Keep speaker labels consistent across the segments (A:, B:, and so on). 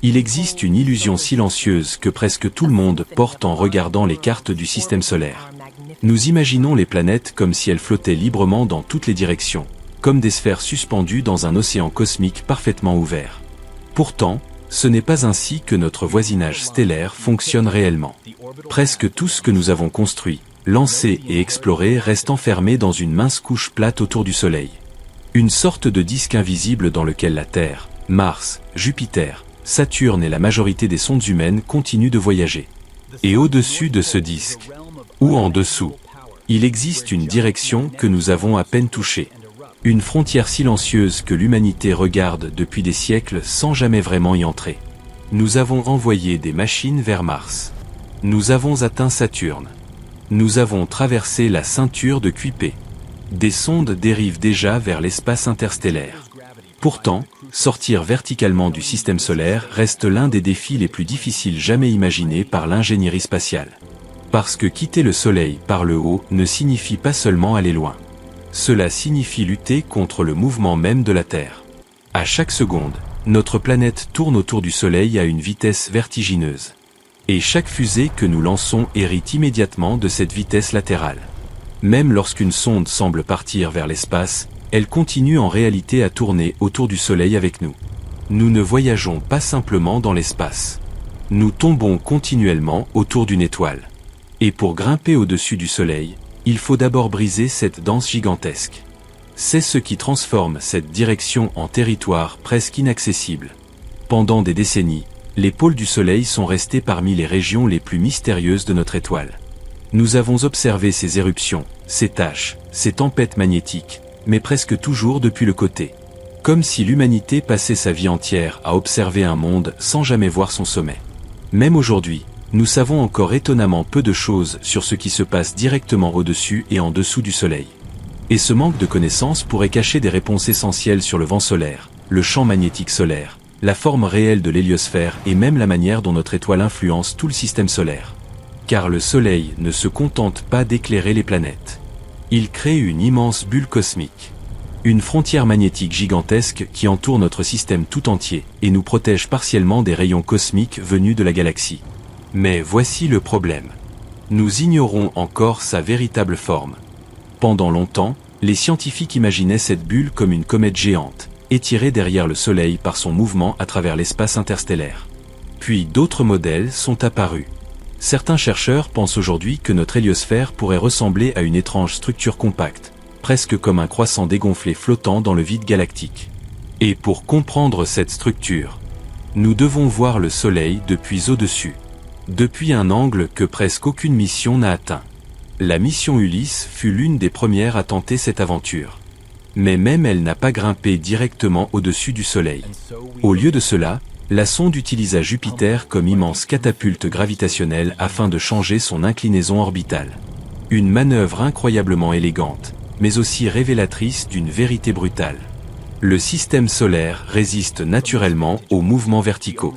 A: Il existe une illusion silencieuse que presque tout le monde porte en regardant les cartes du système solaire. Nous imaginons les planètes comme si elles flottaient librement dans toutes les directions, comme des sphères suspendues dans un océan cosmique parfaitement ouvert. Pourtant, ce n'est pas ainsi que notre voisinage stellaire fonctionne réellement. Presque tout ce que nous avons construit, lancé et exploré reste enfermé dans une mince couche plate autour du Soleil. Une sorte de disque invisible dans lequel la Terre, Mars, Jupiter, Saturne et la majorité des sondes humaines continuent de voyager. Et au-dessus de ce disque, ou en dessous, il existe une direction que nous avons à peine touchée. Une frontière silencieuse que l'humanité regarde depuis des siècles sans jamais vraiment y entrer. Nous avons renvoyé des machines vers Mars. Nous avons atteint Saturne. Nous avons traversé la ceinture de Kuiper. Des sondes dérivent déjà vers l'espace interstellaire. Pourtant, sortir verticalement du système solaire reste l'un des défis les plus difficiles jamais imaginés par l'ingénierie spatiale. Parce que quitter le Soleil par le haut ne signifie pas seulement aller loin. Cela signifie lutter contre le mouvement même de la Terre. À chaque seconde, notre planète tourne autour du Soleil à une vitesse vertigineuse. Et chaque fusée que nous lançons hérite immédiatement de cette vitesse latérale. Même lorsqu'une sonde semble partir vers l'espace, elle continue en réalité à tourner autour du Soleil avec nous. Nous ne voyageons pas simplement dans l'espace. Nous tombons continuellement autour d'une étoile. Et pour grimper au-dessus du Soleil, il faut d'abord briser cette danse gigantesque. C'est ce qui transforme cette direction en territoire presque inaccessible. Pendant des décennies, les pôles du Soleil sont restés parmi les régions les plus mystérieuses de notre étoile. Nous avons observé ces éruptions, ces taches, ces tempêtes magnétiques, mais presque toujours depuis le côté. Comme si l'humanité passait sa vie entière à observer un monde sans jamais voir son sommet. Même aujourd'hui, nous savons encore étonnamment peu de choses sur ce qui se passe directement au-dessus et en dessous du Soleil. Et ce manque de connaissances pourrait cacher des réponses essentielles sur le vent solaire, le champ magnétique solaire, la forme réelle de l'héliosphère et même la manière dont notre étoile influence tout le système solaire. Car le Soleil ne se contente pas d'éclairer les planètes. Il crée une immense bulle cosmique. Une frontière magnétique gigantesque qui entoure notre système tout entier et nous protège partiellement des rayons cosmiques venus de la galaxie. Mais voici le problème. Nous ignorons encore sa véritable forme. Pendant longtemps, les scientifiques imaginaient cette bulle comme une comète géante, étirée derrière le Soleil par son mouvement à travers l'espace interstellaire. Puis d'autres modèles sont apparus. Certains chercheurs pensent aujourd'hui que notre héliosphère pourrait ressembler à une étrange structure compacte, presque comme un croissant dégonflé flottant dans le vide galactique. Et pour comprendre cette structure, nous devons voir le Soleil depuis au-dessus. Depuis un angle que presque aucune mission n'a atteint. La mission Ulysse fut l'une des premières à tenter cette aventure. Mais même elle n'a pas grimpé directement au-dessus du Soleil. Au lieu de cela, la sonde utilisa Jupiter comme immense catapulte gravitationnelle afin de changer son inclinaison orbitale. Une manœuvre incroyablement élégante, mais aussi révélatrice d'une vérité brutale. Le système solaire résiste naturellement aux mouvements verticaux.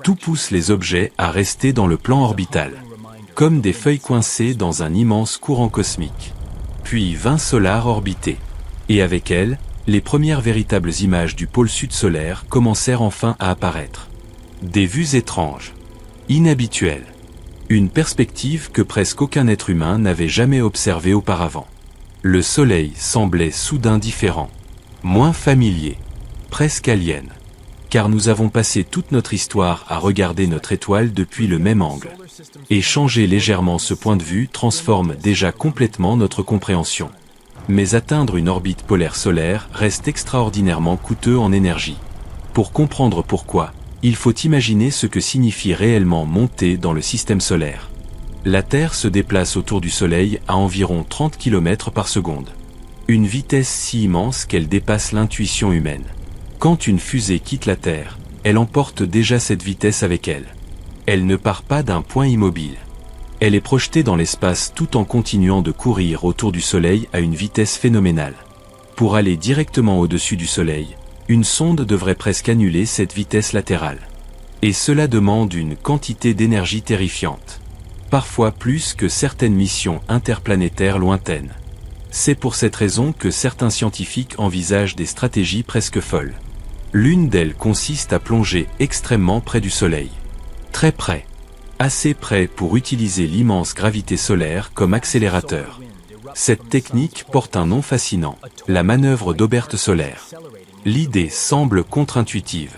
A: Tout pousse les objets à rester dans le plan orbital, comme des feuilles coincées dans un immense courant cosmique. Puis 20 solars orbitaient. Et avec elles, les premières véritables images du pôle sud solaire commencèrent enfin à apparaître. Des vues étranges, inhabituelles. Une perspective que presque aucun être humain n'avait jamais observée auparavant. Le Soleil semblait soudain différent, moins familier, presque alien. Car nous avons passé toute notre histoire à regarder notre étoile depuis le même angle. Et changer légèrement ce point de vue transforme déjà complètement notre compréhension. Mais atteindre une orbite polaire solaire reste extraordinairement coûteux en énergie. Pour comprendre pourquoi, il faut imaginer ce que signifie réellement monter dans le système solaire. La Terre se déplace autour du Soleil à environ 30 km par seconde. Une vitesse si immense qu'elle dépasse l'intuition humaine. Quand une fusée quitte la Terre, elle emporte déjà cette vitesse avec elle. Elle ne part pas d'un point immobile. Elle est projetée dans l'espace tout en continuant de courir autour du Soleil à une vitesse phénoménale. Pour aller directement au-dessus du Soleil, une sonde devrait presque annuler cette vitesse latérale. Et cela demande une quantité d'énergie terrifiante. Parfois plus que certaines missions interplanétaires lointaines. C'est pour cette raison que certains scientifiques envisagent des stratégies presque folles. L'une d'elles consiste à plonger extrêmement près du Soleil. Très près. Assez près pour utiliser l'immense gravité solaire comme accélérateur. Cette technique porte un nom fascinant, la manœuvre d'Aubert solaire. L'idée semble contre-intuitive.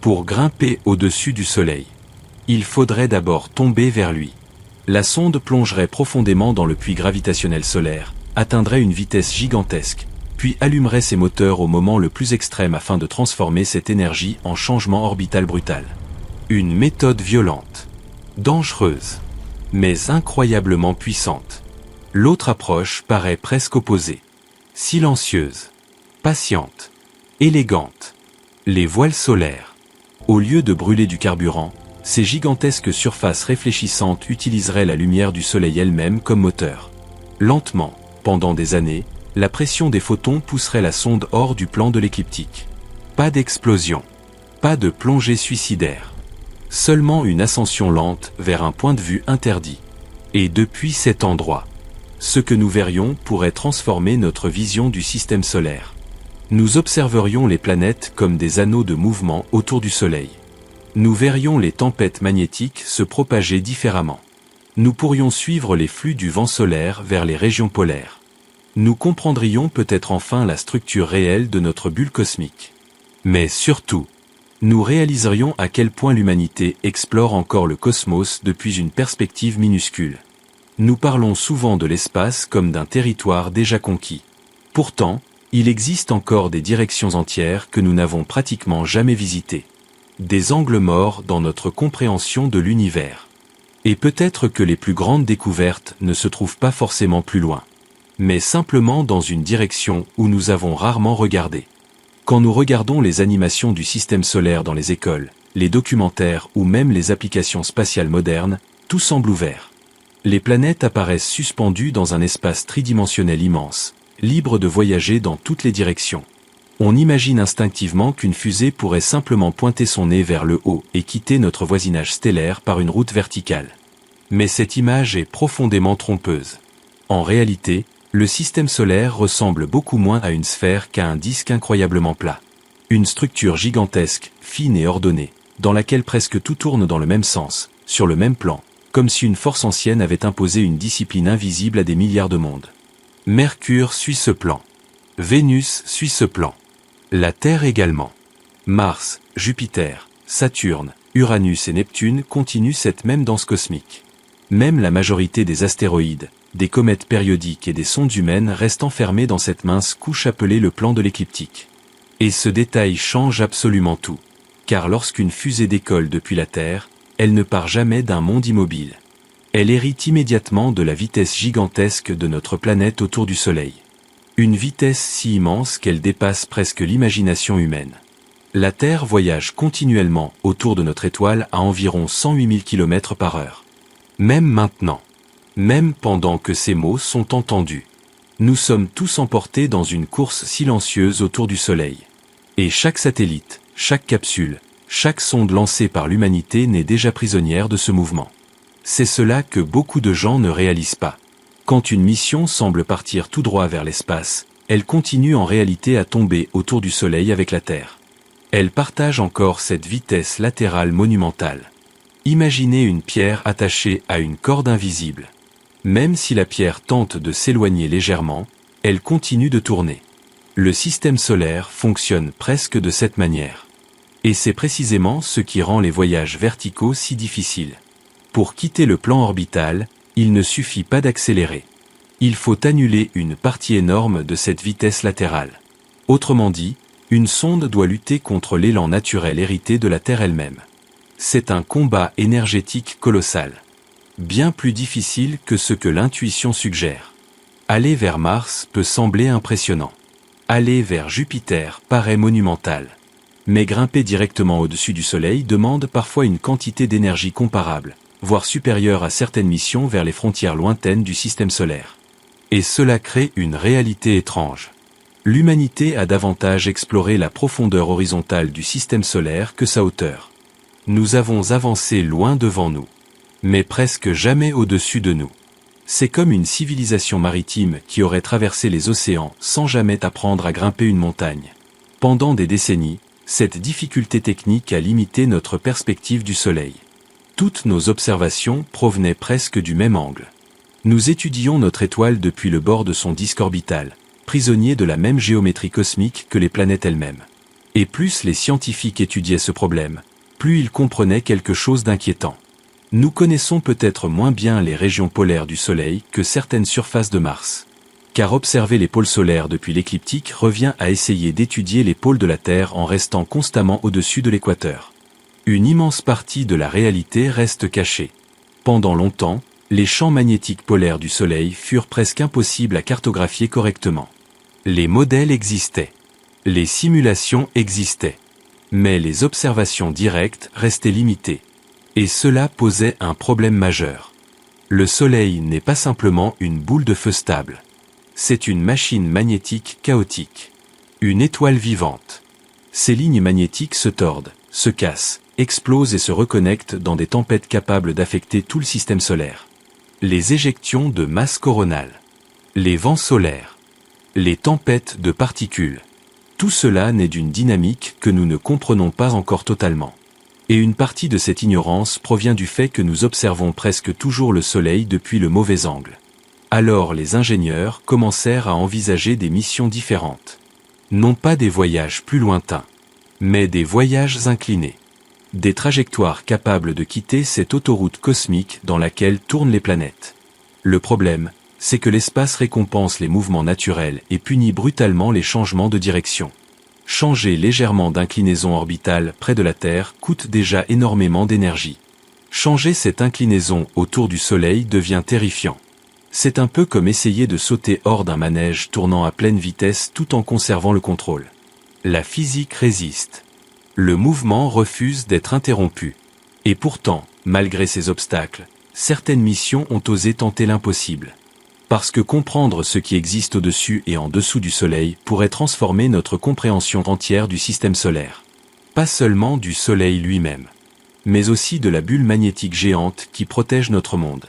A: Pour grimper au-dessus du Soleil, il faudrait d'abord tomber vers lui. La sonde plongerait profondément dans le puits gravitationnel solaire, atteindrait une vitesse gigantesque, puis allumerait ses moteurs au moment le plus extrême afin de transformer cette énergie en changement orbital brutal. Une méthode violente, dangereuse, mais incroyablement puissante. L'autre approche paraît presque opposée. Silencieuse, patiente, élégante. Les voiles solaires. Au lieu de brûler du carburant, ces gigantesques surfaces réfléchissantes utiliseraient la lumière du Soleil elle-même comme moteur. Lentement, pendant des années, la pression des photons pousserait la sonde hors du plan de l'écliptique. Pas d'explosion. Pas de plongée suicidaire. Seulement une ascension lente vers un point de vue interdit. Et depuis cet endroit, ce que nous verrions pourrait transformer notre vision du système solaire. Nous observerions les planètes comme des anneaux de mouvement autour du Soleil. Nous verrions les tempêtes magnétiques se propager différemment. Nous pourrions suivre les flux du vent solaire vers les régions polaires. Nous comprendrions peut-être enfin la structure réelle de notre bulle cosmique. Mais surtout, nous réaliserions à quel point l'humanité explore encore le cosmos depuis une perspective minuscule. Nous parlons souvent de l'espace comme d'un territoire déjà conquis. Pourtant, il existe encore des directions entières que nous n'avons pratiquement jamais visitées. Des angles morts dans notre compréhension de l'univers. Et peut-être que les plus grandes découvertes ne se trouvent pas forcément plus loin, mais simplement dans une direction où nous avons rarement regardé. Quand nous regardons les animations du système solaire dans les écoles, les documentaires ou même les applications spatiales modernes, tout semble ouvert. Les planètes apparaissent suspendues dans un espace tridimensionnel immense, libres de voyager dans toutes les directions. On imagine instinctivement qu'une fusée pourrait simplement pointer son nez vers le haut et quitter notre voisinage stellaire par une route verticale. Mais cette image est profondément trompeuse. En réalité, le système solaire ressemble beaucoup moins à une sphère qu'à un disque incroyablement plat. Une structure gigantesque, fine et ordonnée, dans laquelle presque tout tourne dans le même sens, sur le même plan, comme si une force ancienne avait imposé une discipline invisible à des milliards de mondes. Mercure suit ce plan. Vénus suit ce plan. La Terre également. Mars, Jupiter, Saturne, Uranus et Neptune continuent cette même danse cosmique. Même la majorité des astéroïdes, des comètes périodiques et des sondes humaines restent enfermées dans cette mince couche appelée le plan de l'écliptique. Et ce détail change absolument tout. Car lorsqu'une fusée décolle depuis la Terre, elle ne part jamais d'un monde immobile. Elle hérite immédiatement de la vitesse gigantesque de notre planète autour du Soleil. Une vitesse si immense qu'elle dépasse presque l'imagination humaine. La Terre voyage continuellement autour de notre étoile à environ 108 000 km par heure. Même maintenant, même pendant que ces mots sont entendus, nous sommes tous emportés dans une course silencieuse autour du Soleil. Et chaque satellite, chaque capsule, chaque sonde lancée par l'humanité n'est déjà prisonnière de ce mouvement. C'est cela que beaucoup de gens ne réalisent pas. Quand une mission semble partir tout droit vers l'espace, elle continue en réalité à tomber autour du Soleil avec la Terre. Elle partage encore cette vitesse latérale monumentale. Imaginez une pierre attachée à une corde invisible. Même si la pierre tente de s'éloigner légèrement, elle continue de tourner. Le système solaire fonctionne presque de cette manière. Et c'est précisément ce qui rend les voyages verticaux si difficiles. Pour quitter le plan orbital, il ne suffit pas d'accélérer. Il faut annuler une partie énorme de cette vitesse latérale. Autrement dit, une sonde doit lutter contre l'élan naturel hérité de la Terre elle-même. C'est un combat énergétique colossal. Bien plus difficile que ce que l'intuition suggère. Aller vers Mars peut sembler impressionnant. Aller vers Jupiter paraît monumental. Mais grimper directement au-dessus du Soleil demande parfois une quantité d'énergie comparable, voire supérieure à certaines missions vers les frontières lointaines du système solaire. Et cela crée une réalité étrange. L'humanité a davantage exploré la profondeur horizontale du système solaire que sa hauteur. Nous avons avancé loin devant nous, mais presque jamais au-dessus de nous. C'est comme une civilisation maritime qui aurait traversé les océans sans jamais apprendre à grimper une montagne. Pendant des décennies, Cette difficulté technique a limité notre perspective du Soleil. Toutes nos observations provenaient presque du même angle. Nous étudions notre étoile depuis le bord de son disque orbital, prisonnier de la même géométrie cosmique que les planètes elles-mêmes. Et plus les scientifiques étudiaient ce problème, plus ils comprenaient quelque chose d'inquiétant. Nous connaissons peut-être moins bien les régions polaires du Soleil que certaines surfaces de Mars. Car observer les pôles solaires depuis l'écliptique revient à essayer d'étudier les pôles de la Terre en restant constamment au-dessus de l'équateur. Une immense partie de la réalité reste cachée. Pendant longtemps, les champs magnétiques polaires du Soleil furent presque impossibles à cartographier correctement. Les modèles existaient. Les simulations existaient. Mais les observations directes restaient limitées. Et cela posait un problème majeur. Le Soleil n'est pas simplement une boule de feu stable. C'est une machine magnétique chaotique. Une étoile vivante. Ces lignes magnétiques se tordent, se cassent, explosent et se reconnectent dans des tempêtes capables d'affecter tout le système solaire. Les éjections de masse coronale. Les vents solaires. Les tempêtes de particules. Tout cela naît d'une dynamique que nous ne comprenons pas encore totalement. Et une partie de cette ignorance provient du fait que nous observons presque toujours le Soleil depuis le mauvais angle. Alors les ingénieurs commencèrent à envisager des missions différentes. Non pas des voyages plus lointains, mais des voyages inclinés. Des trajectoires capables de quitter cette autoroute cosmique dans laquelle tournent les planètes. Le problème, c'est que l'espace récompense les mouvements naturels et punit brutalement les changements de direction. Changer légèrement d'inclinaison orbitale près de la Terre coûte déjà énormément d'énergie. Changer cette inclinaison autour du Soleil devient terrifiant. C'est un peu comme essayer de sauter hors d'un manège tournant à pleine vitesse tout en conservant le contrôle. La physique résiste. Le mouvement refuse d'être interrompu. Et pourtant, malgré ces obstacles, certaines missions ont osé tenter l'impossible. Parce que comprendre ce qui existe au-dessus et en dessous du Soleil pourrait transformer notre compréhension entière du système solaire. Pas seulement du Soleil lui-même, mais aussi de la bulle magnétique géante qui protège notre monde.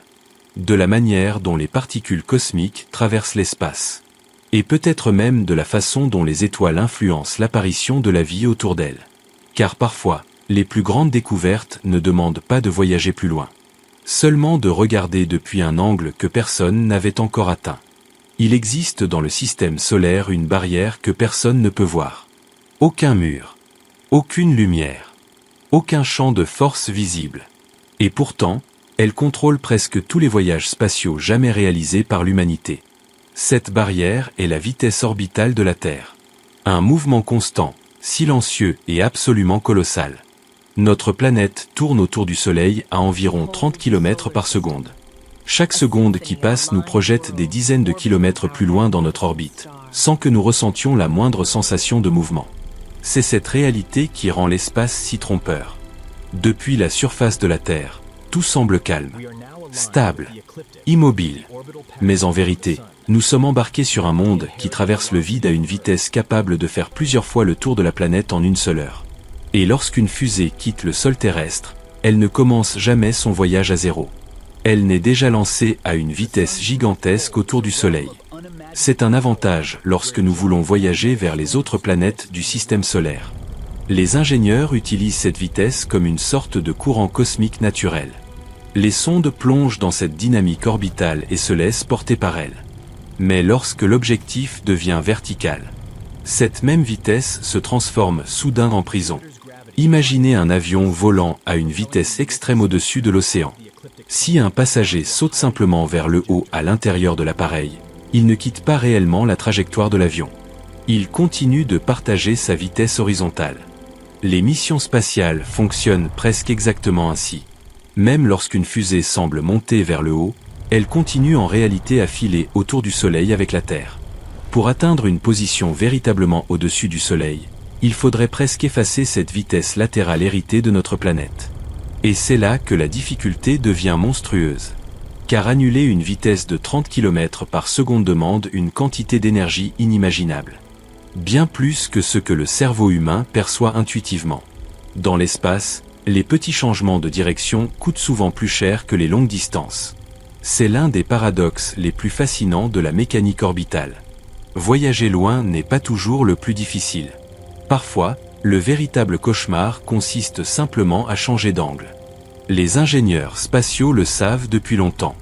A: De la manière dont les particules cosmiques traversent l'espace. Et peut-être même de la façon dont les étoiles influencent l'apparition de la vie autour d'elles. Car parfois, les plus grandes découvertes ne demandent pas de voyager plus loin. Seulement de regarder depuis un angle que personne n'avait encore atteint. Il existe dans le système solaire une barrière que personne ne peut voir. Aucun mur. Aucune lumière. Aucun champ de force visible. Et pourtant, elle contrôle presque tous les voyages spatiaux jamais réalisés par l'humanité. Cette barrière est la vitesse orbitale de la Terre. Un mouvement constant, silencieux et absolument colossal. Notre planète tourne autour du Soleil à environ 30 km par seconde. Chaque seconde qui passe nous projette des dizaines de kilomètres plus loin dans notre orbite, sans que nous ressentions la moindre sensation de mouvement. C'est cette réalité qui rend l'espace si trompeur. Depuis la surface de la Terre, tout semble calme, stable, immobile. Mais en vérité, nous sommes embarqués sur un monde qui traverse le vide à une vitesse capable de faire plusieurs fois le tour de la planète en une seule heure. Et lorsqu'une fusée quitte le sol terrestre, elle ne commence jamais son voyage à zéro. Elle n'est déjà lancée à une vitesse gigantesque autour du Soleil. C'est un avantage lorsque nous voulons voyager vers les autres planètes du système solaire. Les ingénieurs utilisent cette vitesse comme une sorte de courant cosmique naturel. Les sondes plongent dans cette dynamique orbitale et se laissent porter par elle. Mais lorsque l'objectif devient vertical, cette même vitesse se transforme soudain en prison. Imaginez un avion volant à une vitesse extrême au-dessus de l'océan. Si un passager saute simplement vers le haut à l'intérieur de l'appareil, il ne quitte pas réellement la trajectoire de l'avion. Il continue de partager sa vitesse horizontale. Les missions spatiales fonctionnent presque exactement ainsi. Même lorsqu'une fusée semble monter vers le haut, elle continue en réalité à filer autour du Soleil avec la Terre. Pour atteindre une position véritablement au-dessus du Soleil, il faudrait presque effacer cette vitesse latérale héritée de notre planète. Et c'est là que la difficulté devient monstrueuse. Car annuler une vitesse de 30 km par seconde demande une quantité d'énergie inimaginable. Bien plus que ce que le cerveau humain perçoit intuitivement. Dans l'espace, les petits changements de direction coûtent souvent plus cher que les longues distances. C'est l'un des paradoxes les plus fascinants de la mécanique orbitale. Voyager loin n'est pas toujours le plus difficile. Parfois, Le véritable cauchemar consiste simplement à changer d'angle. Les ingénieurs spatiaux le savent depuis longtemps.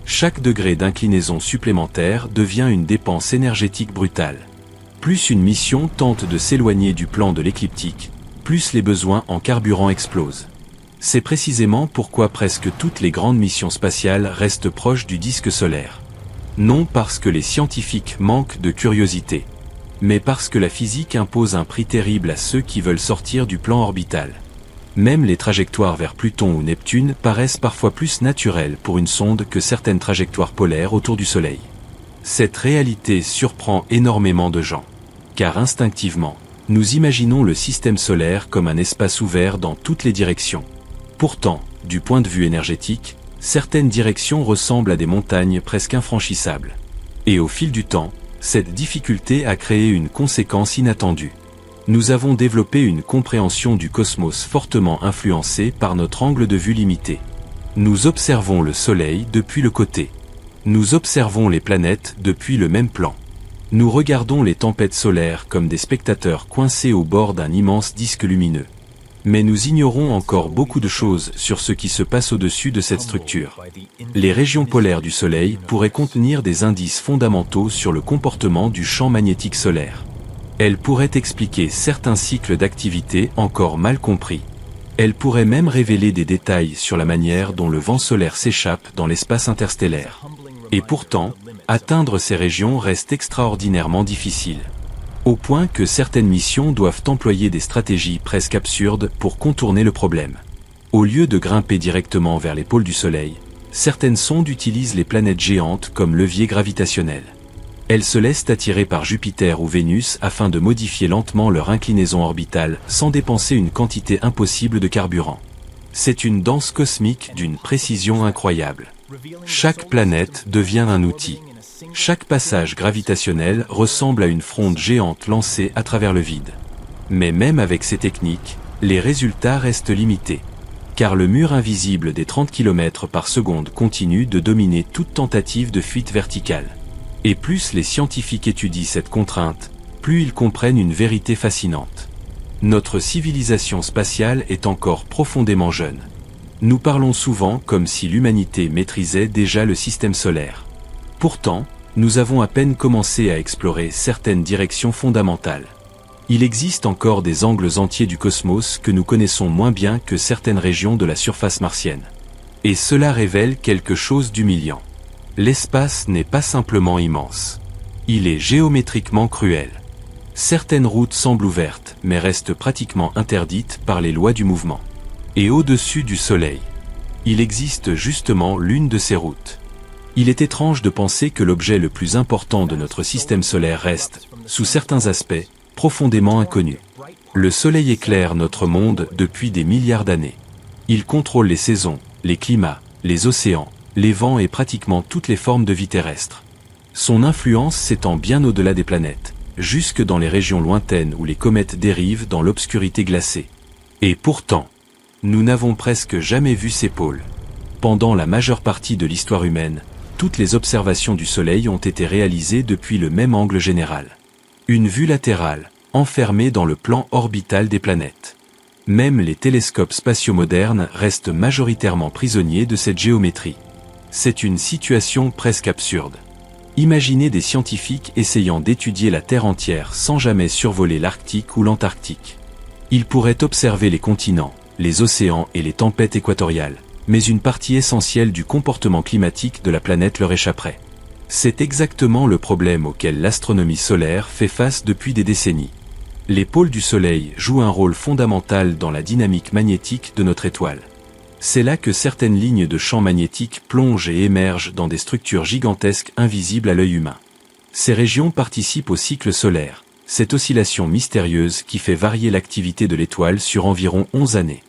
A: Chaque degré d'inclinaison supplémentaire devient une dépense énergétique brutale. Plus une mission tente de s'éloigner du plan de l'écliptique, plus les besoins en carburant explosent. C'est précisément pourquoi presque toutes les grandes missions spatiales restent proches du disque solaire. Non parce que les scientifiques manquent de curiosité, mais parce que la physique impose un prix terrible à ceux qui veulent sortir du plan orbital. Même les trajectoires vers Pluton ou Neptune paraissent parfois plus naturelles pour une sonde que certaines trajectoires polaires autour du Soleil. Cette réalité surprend énormément de gens, car instinctivement, nous imaginons le système solaire comme un espace ouvert dans toutes les directions. Pourtant, du point de vue énergétique, certaines directions ressemblent à des montagnes presque infranchissables. Et au fil du temps, cette difficulté a créé une conséquence inattendue. Nous avons développé une compréhension du cosmos fortement influencée par notre angle de vue limité. Nous observons le Soleil depuis le côté. Nous observons les planètes depuis le même plan. Nous regardons les tempêtes solaires comme des spectateurs coincés au bord d'un immense disque lumineux. Mais nous ignorons encore beaucoup de choses sur ce qui se passe au-dessus de cette structure. Les régions polaires du Soleil pourraient contenir des indices fondamentaux sur le comportement du champ magnétique solaire. Elles pourraient expliquer certains cycles d'activité encore mal compris. Elles pourraient même révéler des détails sur la manière dont le vent solaire s'échappe dans l'espace interstellaire. Et pourtant, atteindre ces régions reste extraordinairement difficile. Au point que certaines missions doivent employer des stratégies presque absurdes pour contourner le problème. Au lieu de grimper directement vers les pôles du Soleil, certaines sondes utilisent les planètes géantes comme levier gravitationnel. Elles se laissent attirer par Jupiter ou Vénus afin de modifier lentement leur inclinaison orbitale sans dépenser une quantité impossible de carburant. C'est une danse cosmique d'une précision incroyable. Chaque planète devient un outil. Chaque passage gravitationnel ressemble à une fronde géante lancée à travers le vide. Mais même avec ces techniques, les résultats restent limités. Car le mur invisible des 30 km par seconde continue de dominer toute tentative de fuite verticale. Et plus les scientifiques étudient cette contrainte, plus ils comprennent une vérité fascinante. Notre civilisation spatiale est encore profondément jeune. Nous parlons souvent comme si l'humanité maîtrisait déjà le système solaire. Pourtant, nous avons à peine commencé à explorer certaines directions fondamentales. Il existe encore des angles entiers du cosmos que nous connaissons moins bien que certaines régions de la surface martienne. Et cela révèle quelque chose d'humiliant. L'espace n'est pas simplement immense. Il est géométriquement cruel. Certaines routes semblent ouvertes, mais restent pratiquement interdites par les lois du mouvement. Et au-dessus du Soleil, il existe justement l'une de ces routes. Il est étrange de penser que l'objet le plus important de notre système solaire reste, sous certains aspects, profondément inconnu. Le Soleil éclaire notre monde depuis des milliards d'années. Il contrôle les saisons, les climats, les océans, les vents et pratiquement toutes les formes de vie terrestre. Son influence s'étend bien au-delà des planètes, jusque dans les régions lointaines où les comètes dérivent dans l'obscurité glacée. Et pourtant, nous n'avons presque jamais vu ces pôles. Pendant la majeure partie de l'histoire humaine, toutes les observations du Soleil ont été réalisées depuis le même angle général. Une vue latérale, enfermée dans le plan orbital des planètes. Même les télescopes spatiaux modernes restent majoritairement prisonniers de cette géométrie. C'est une situation presque absurde. Imaginez des scientifiques essayant d'étudier la Terre entière sans jamais survoler l'Arctique ou l'Antarctique. Ils pourraient observer les continents, les océans et les tempêtes équatoriales, mais une partie essentielle du comportement climatique de la planète leur échapperait. C'est exactement le problème auquel l'astronomie solaire fait face depuis des décennies. Les pôles du Soleil jouent un rôle fondamental dans la dynamique magnétique de notre étoile. C'est là que certaines lignes de champs magnétiques plongent et émergent dans des structures gigantesques invisibles à l'œil humain. Ces régions participent au cycle solaire, cette oscillation mystérieuse qui fait varier l'activité de l'étoile sur environ 11 années.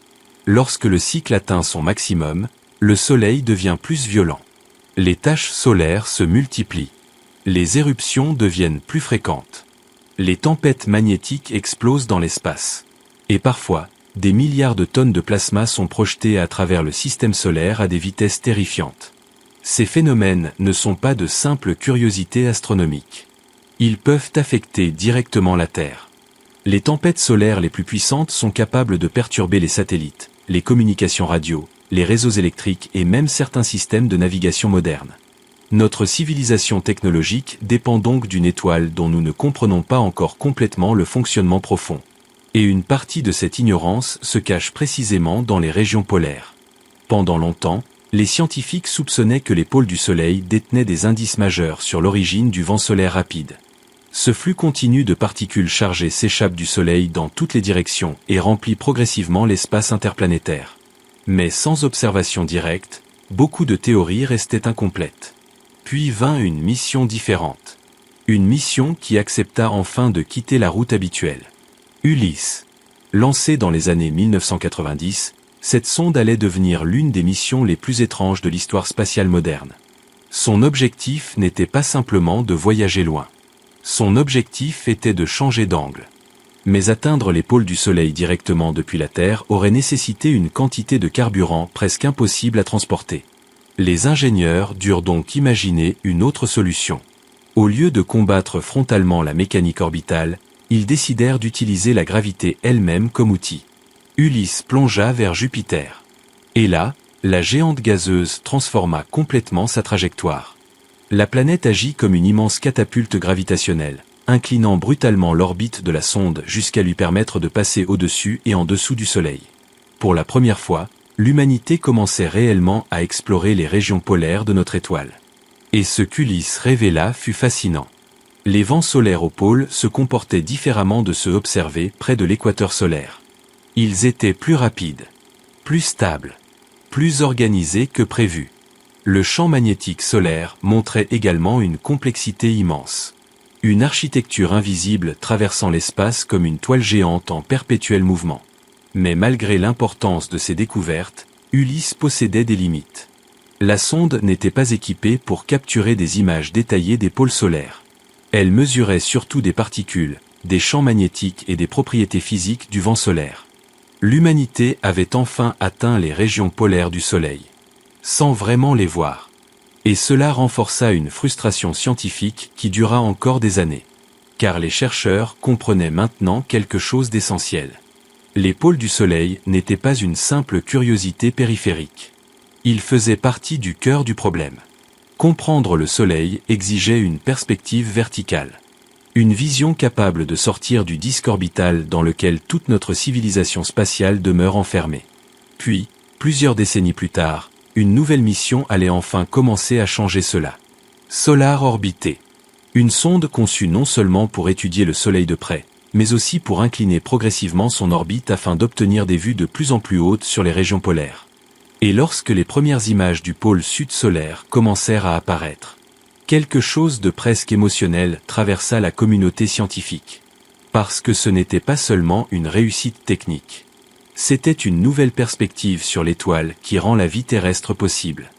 A: Lorsque le cycle atteint son maximum, le Soleil devient plus violent. Les taches solaires se multiplient. Les éruptions deviennent plus fréquentes. Les tempêtes magnétiques explosent dans l'espace. Et parfois, des milliards de tonnes de plasma sont projetées à travers le système solaire à des vitesses terrifiantes. Ces phénomènes ne sont pas de simples curiosités astronomiques. Ils peuvent affecter directement la Terre. Les tempêtes solaires les plus puissantes sont capables de perturber les satellites, les communications radio, les réseaux électriques et même certains systèmes de navigation modernes. Notre civilisation technologique dépend donc d'une étoile dont nous ne comprenons pas encore complètement le fonctionnement profond. Et une partie de cette ignorance se cache précisément dans les régions polaires. Pendant longtemps, les scientifiques soupçonnaient que les pôles du Soleil détenaient des indices majeurs sur l'origine du vent solaire rapide. Ce flux continu de particules chargées s'échappe du Soleil dans toutes les directions et remplit progressivement l'espace interplanétaire. Mais sans observation directe, beaucoup de théories restaient incomplètes. Puis vint une mission différente. Une mission qui accepta enfin de quitter la route habituelle. Ulysse. Lancée dans les années 1990, cette sonde allait devenir l'une des missions les plus étranges de l'histoire spatiale moderne. Son objectif n'était pas simplement de voyager loin. Son objectif était de changer d'angle. Mais atteindre les pôles du Soleil directement depuis la Terre aurait nécessité une quantité de carburant presque impossible à transporter. Les ingénieurs durent donc imaginer une autre solution. Au lieu de combattre frontalement la mécanique orbitale, ils décidèrent d'utiliser la gravité elle-même comme outil. Ulysse plongea vers Jupiter. Et là, la géante gazeuse transforma complètement sa trajectoire. La planète agit comme une immense catapulte gravitationnelle, inclinant brutalement l'orbite de la sonde jusqu'à lui permettre de passer au-dessus et en dessous du Soleil. Pour la première fois, l'humanité commençait réellement à explorer les régions polaires de notre étoile. Et ce qu'Ulysse révéla fut fascinant. Les vents solaires aux pôles se comportaient différemment de ceux observés près de l'équateur solaire. Ils étaient plus rapides, plus stables, plus organisés que prévu. Le champ magnétique solaire montrait également une complexité immense. Une architecture invisible traversant l'espace comme une toile géante en perpétuel mouvement. Mais malgré l'importance de ces découvertes, Ulysse possédait des limites. La sonde n'était pas équipée pour capturer des images détaillées des pôles solaires. Elle mesurait surtout des particules, des champs magnétiques et des propriétés physiques du vent solaire. L'humanité avait enfin atteint les régions polaires du Soleil, sans vraiment les voir. Et cela renforça une frustration scientifique qui dura encore des années. Car les chercheurs comprenaient maintenant quelque chose d'essentiel. Les pôles du Soleil n'étaient pas une simple curiosité périphérique. Ils faisaient partie du cœur du problème. Comprendre le Soleil exigeait une perspective verticale. Une vision capable de sortir du disque orbital dans lequel toute notre civilisation spatiale demeure enfermée. Puis, plusieurs décennies plus tard, une nouvelle mission allait enfin commencer à changer cela. Solar Orbiter. Une sonde conçue non seulement pour étudier le Soleil de près, mais aussi pour incliner progressivement son orbite afin d'obtenir des vues de plus en plus hautes sur les régions polaires. Et lorsque les premières images du pôle sud solaire commencèrent à apparaître, quelque chose de presque émotionnel traversa la communauté scientifique. Parce que ce n'était pas seulement une réussite technique. C'était une nouvelle perspective sur l'étoile qui rend la vie terrestre possible.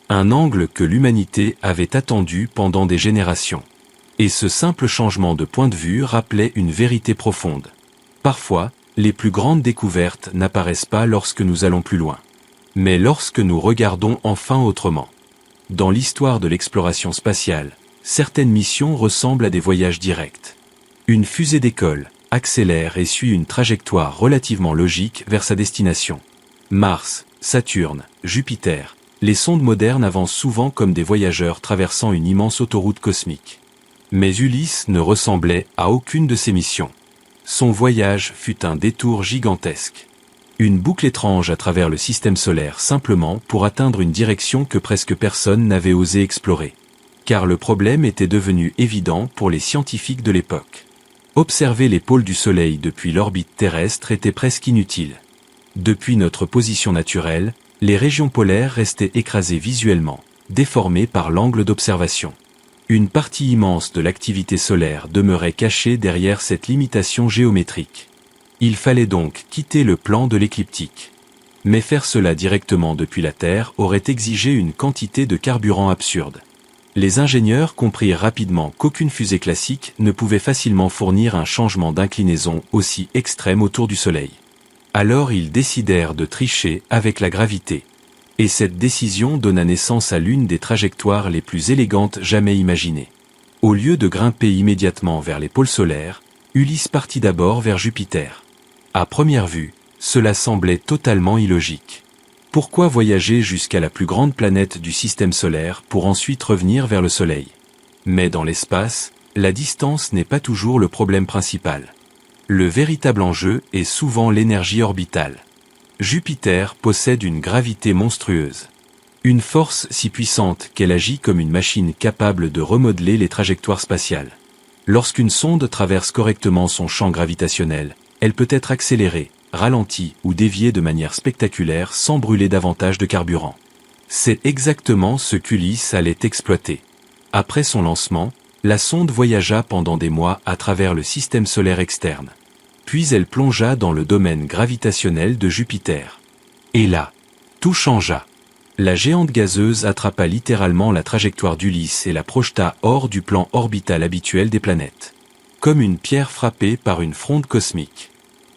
A: Un angle que l'humanité avait attendu pendant des générations. Et ce simple changement de point de vue rappelait une vérité profonde. Parfois, les plus grandes découvertes n'apparaissent pas lorsque nous allons plus loin. Mais lorsque nous regardons enfin autrement. Dans l'histoire de l'exploration spatiale, certaines missions ressemblent à des voyages directs. Une fusée décolle, accélère et suit une trajectoire relativement logique vers sa destination. Mars, Saturne, Jupiter, les sondes modernes avancent souvent comme des voyageurs traversant une immense autoroute cosmique. Mais Ulysse ne ressemblait à aucune de ces missions. Son voyage fut un détour gigantesque. Une boucle étrange à travers le système solaire simplement pour atteindre une direction que presque personne n'avait osé explorer. Car le problème était devenu évident pour les scientifiques de l'époque. Observer les pôles du Soleil depuis l'orbite terrestre était presque inutile. Depuis notre position naturelle, les régions polaires restaient écrasées visuellement, déformées par l'angle d'observation. Une partie immense de l'activité solaire demeurait cachée derrière cette limitation géométrique. Il fallait donc quitter le plan de l'écliptique. Mais faire cela directement depuis la Terre aurait exigé une quantité de carburant absurde. Les ingénieurs comprirent rapidement qu'aucune fusée classique ne pouvait facilement fournir un changement d'inclinaison aussi extrême autour du Soleil. Alors ils décidèrent de tricher avec la gravité. Et cette décision donna naissance à l'une des trajectoires les plus élégantes jamais imaginées. Au lieu de grimper immédiatement vers les pôles solaires, Ulysse partit d'abord vers Jupiter. À première vue, cela semblait totalement illogique. Pourquoi voyager jusqu'à la plus grande planète du système solaire pour ensuite revenir vers le Soleil? Mais dans l'espace, la distance n'est pas toujours le problème principal. Le véritable enjeu est souvent l'énergie orbitale. Jupiter possède une gravité monstrueuse. Une force si puissante qu'elle agit comme une machine capable de remodeler les trajectoires spatiales. Lorsqu'une sonde traverse correctement son champ gravitationnel, elle peut être accélérée, ralentie ou déviée de manière spectaculaire sans brûler davantage de carburant. C'est exactement ce qu'Ulysse allait exploiter. Après son lancement, la sonde voyagea pendant des mois à travers le système solaire externe. Puis elle plongea dans le domaine gravitationnel de Jupiter. Et là, tout changea. La géante gazeuse attrapa littéralement la trajectoire d'Ulysse et la projeta hors du plan orbital habituel des planètes. Comme une pierre frappée par une fronde cosmique.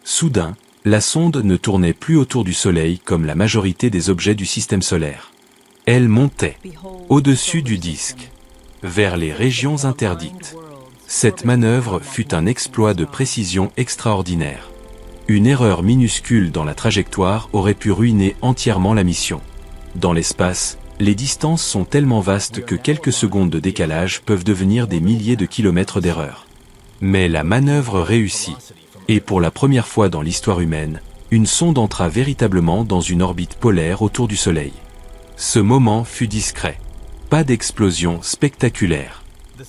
A: Soudain, la sonde ne tournait plus autour du Soleil comme la majorité des objets du système solaire. Elle montait, au-dessus du disque, vers les régions interdites. Cette manœuvre fut un exploit de précision extraordinaire. Une erreur minuscule dans la trajectoire aurait pu ruiner entièrement la mission. Dans l'espace, les distances sont tellement vastes que quelques secondes de décalage peuvent devenir des milliers de kilomètres d'erreur. Mais la manœuvre réussit. Et pour la première fois dans l'histoire humaine, une sonde entra véritablement dans une orbite polaire autour du Soleil. Ce moment fut discret. Pas d'explosion spectaculaire.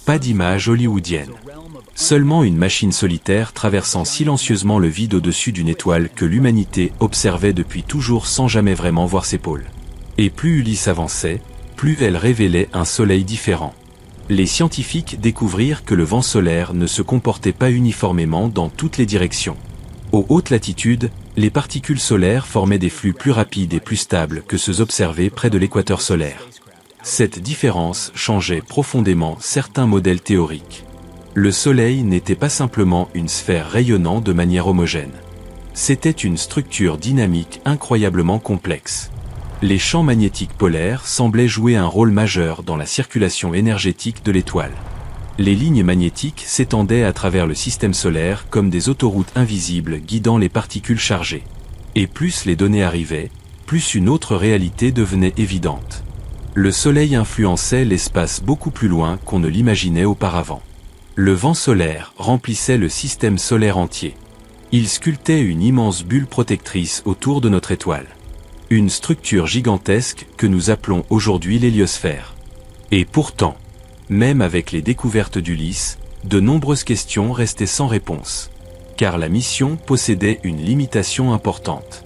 A: Pas d'image hollywoodienne. Seulement une machine solitaire traversant silencieusement le vide au-dessus d'une étoile que l'humanité observait depuis toujours sans jamais vraiment voir ses pôles. Et plus Ulysse avançait, plus elle révélait un soleil différent. Les scientifiques découvrirent que le vent solaire ne se comportait pas uniformément dans toutes les directions. Aux hautes latitudes, les particules solaires formaient des flux plus rapides et plus stables que ceux observés près de l'équateur solaire. Cette différence changeait profondément certains modèles théoriques. Le Soleil n'était pas simplement une sphère rayonnant de manière homogène. C'était une structure dynamique incroyablement complexe. Les champs magnétiques polaires semblaient jouer un rôle majeur dans la circulation énergétique de l'étoile. Les lignes magnétiques s'étendaient à travers le système solaire comme des autoroutes invisibles guidant les particules chargées. Et plus les données arrivaient, plus une autre réalité devenait évidente. Le Soleil influençait l'espace beaucoup plus loin qu'on ne l'imaginait auparavant. Le vent solaire remplissait le système solaire entier. Il sculptait une immense bulle protectrice autour de notre étoile. Une structure gigantesque que nous appelons aujourd'hui l'héliosphère. Et pourtant, même avec les découvertes d'Ulysse, de nombreuses questions restaient sans réponse. Car la mission possédait une limitation importante.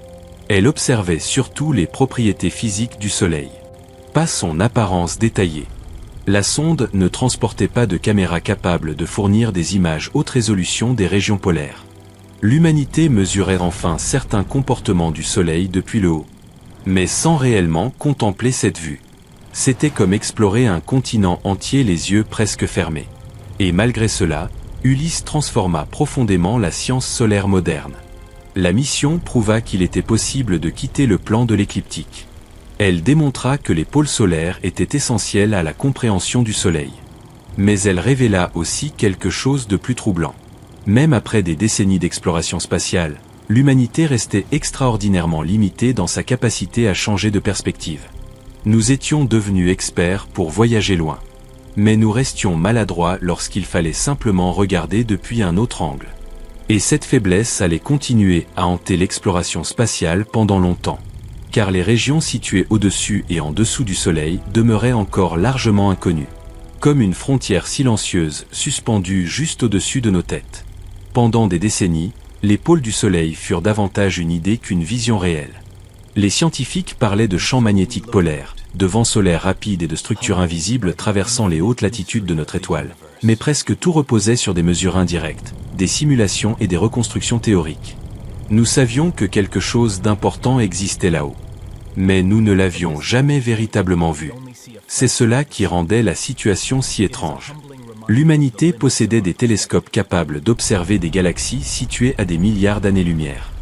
A: Elle observait surtout les propriétés physiques du Soleil. Pas son apparence détaillée. La sonde ne transportait pas de caméra capable de fournir des images haute résolution des régions polaires. L'humanité mesurait enfin certains comportements du Soleil depuis le haut. Mais sans réellement contempler cette vue. C'était comme explorer un continent entier les yeux presque fermés. Et malgré cela, Ulysse transforma profondément la science solaire moderne. La mission prouva qu'il était possible de quitter le plan de l'écliptique. Elle démontra que les pôles solaires étaient essentiels à la compréhension du Soleil. Mais elle révéla aussi quelque chose de plus troublant. Même après des décennies d'exploration spatiale, l'humanité restait extraordinairement limitée dans sa capacité à changer de perspective. Nous étions devenus experts pour voyager loin. Mais nous restions maladroits lorsqu'il fallait simplement regarder depuis un autre angle. Et cette faiblesse allait continuer à hanter l'exploration spatiale pendant longtemps. Car les régions situées au-dessus et en dessous du Soleil demeuraient encore largement inconnues. Comme une frontière silencieuse suspendue juste au-dessus de nos têtes. Pendant des décennies, les pôles du Soleil furent davantage une idée qu'une vision réelle. Les scientifiques parlaient de champs magnétiques polaires, de vents solaires rapides et de structures invisibles traversant les hautes latitudes de notre étoile. Mais presque tout reposait sur des mesures indirectes, des simulations et des reconstructions théoriques. Nous savions que quelque chose d'important existait là-haut. Mais nous ne l'avions jamais véritablement vu. C'est cela qui rendait la situation si étrange. L'humanité possédait des télescopes capables d'observer des galaxies situées à des milliards d'années-lumière.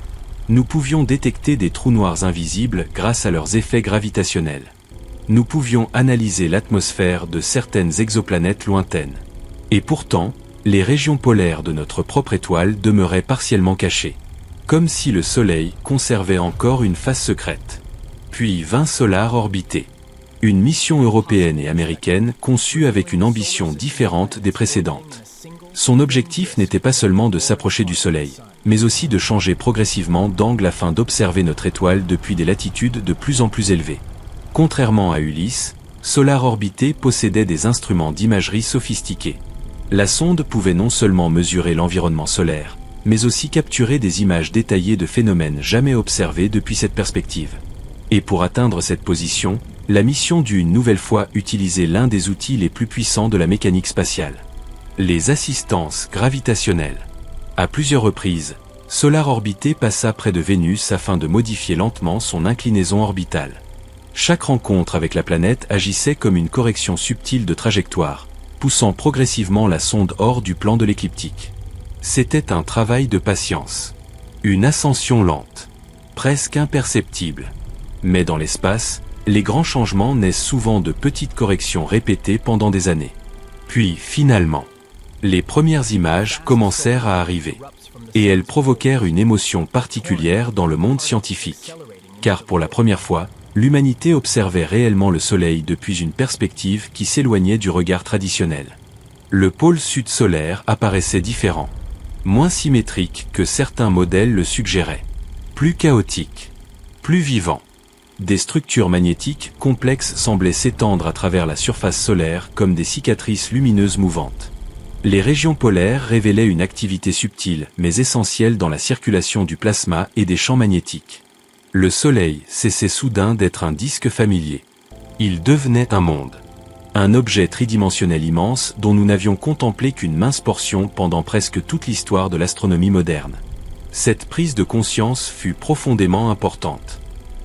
A: Nous pouvions détecter des trous noirs invisibles grâce à leurs effets gravitationnels. Nous pouvions analyser l'atmosphère de certaines exoplanètes lointaines. Et pourtant, Les régions polaires de notre propre étoile demeuraient partiellement cachées. Comme si le Soleil conservait encore une face secrète. Puis vint Solar Orbiter. Une mission européenne et américaine conçue avec une ambition différente des précédentes. Son objectif n'était pas seulement de s'approcher du Soleil, mais aussi de changer progressivement d'angle afin d'observer notre étoile depuis des latitudes de plus en plus élevées. Contrairement à Ulysse, Solar Orbiter possédait des instruments d'imagerie sophistiqués. La sonde pouvait non seulement mesurer l'environnement solaire, mais aussi capturer des images détaillées de phénomènes jamais observés depuis cette perspective. Et pour atteindre cette position, la mission dut une nouvelle fois utiliser l'un des outils les plus puissants de la mécanique spatiale. Les assistances gravitationnelles. À plusieurs reprises, Solar Orbiter passa près de Vénus afin de modifier lentement son inclinaison orbitale. Chaque rencontre avec la planète agissait comme une correction subtile de trajectoire, poussant progressivement la sonde hors du plan de l'écliptique. C'était un travail de patience. Une ascension lente, presque imperceptible. Mais dans l'espace, les grands changements naissent souvent de petites corrections répétées pendant des années. Puis, finalement, les premières images commencèrent à arriver. Et elles provoquèrent une émotion particulière dans le monde scientifique. Car pour la première fois, l'humanité observait réellement le Soleil depuis une perspective qui s'éloignait du regard traditionnel. Le pôle sud solaire apparaissait différent. Moins symétrique que certains modèles le suggéraient. Plus chaotique. Plus vivant. Des structures magnétiques complexes semblaient s'étendre à travers la surface solaire comme des cicatrices lumineuses mouvantes. Les régions polaires révélaient une activité subtile mais essentielle dans la circulation du plasma et des champs magnétiques. Le Soleil cessait soudain d'être un disque familier. Il devenait un monde. Un objet tridimensionnel immense dont nous n'avions contemplé qu'une mince portion pendant presque toute l'histoire de l'astronomie moderne. Cette prise de conscience fut profondément importante.